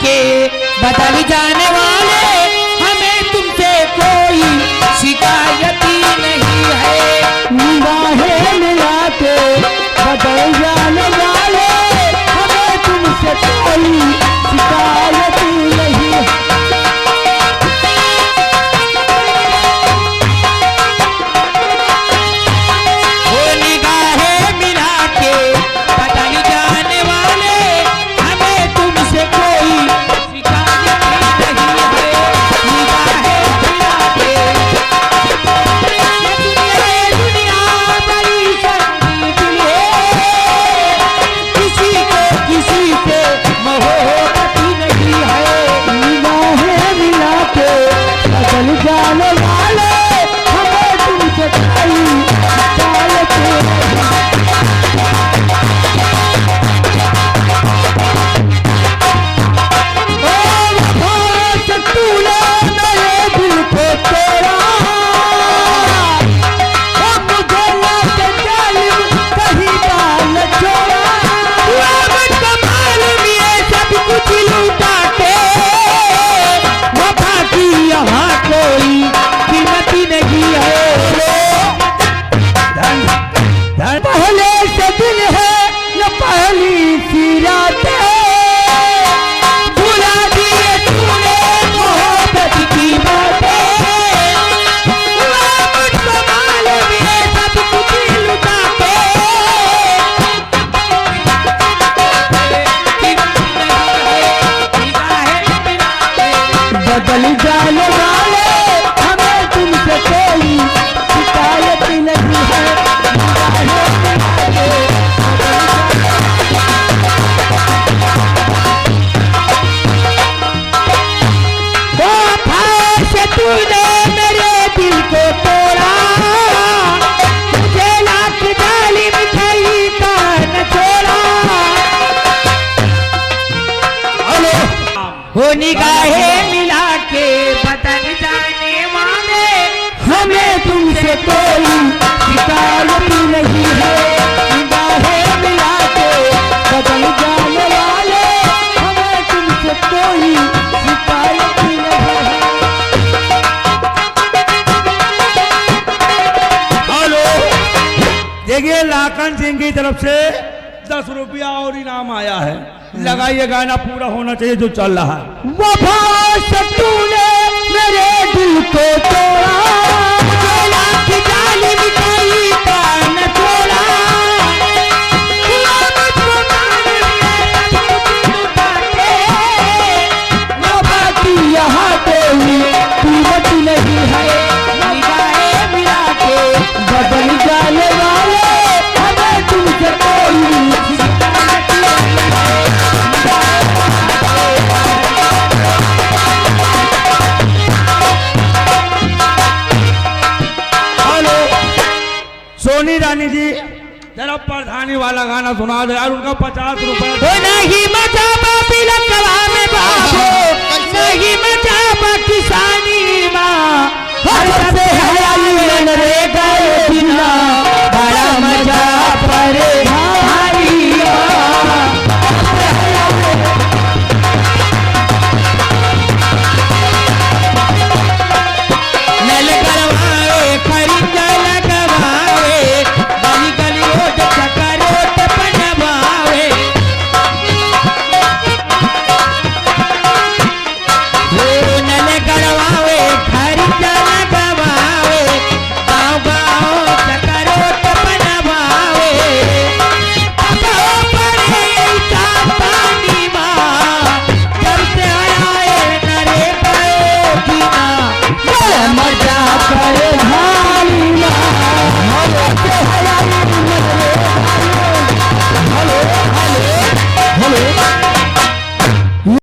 के बदल जाने वाले, हमें तुमसे कोई शिकायत ही नहीं है। निगाहें मिला के बदल जाने वाले, हमें तुमसे कोई शिकायत ही नहीं है। बदल जाने वाले, हमें तुमसे कोई शिकायत नहीं है। से तूने मेरे दिल को तोड़ा, मुझे लाख जालिम कहीं का न छोड़ा। हो निगाहें मिला के बदल जाने वाले, हमें तुमसे कोई शिकायत नहीं है। निगाहें मिला के बदल जाने वाले, हमें तुमसे कोई शिकायत नहीं है। हेलो, देखिए लाखन सिंह की तरफ से 10 रुपया और इनाम आया है। लगाइए, गाना पूरा होना चाहिए जो चल रहा है। वफा से तूने मेरे दिल को तोड़ा, मुझे लाख जालिम कहीं का न छोड़ा। वफा की यहाँ कोई कीमत नहीं है। निगाहें मिला के बदल जाने वाले, हमें तुमसे कोई शिकायत नहीं है। सोनी रानी जी, जरा प्रधानी वाला गाना सुना दे यार। उनका 50 रुपए नहीं मचा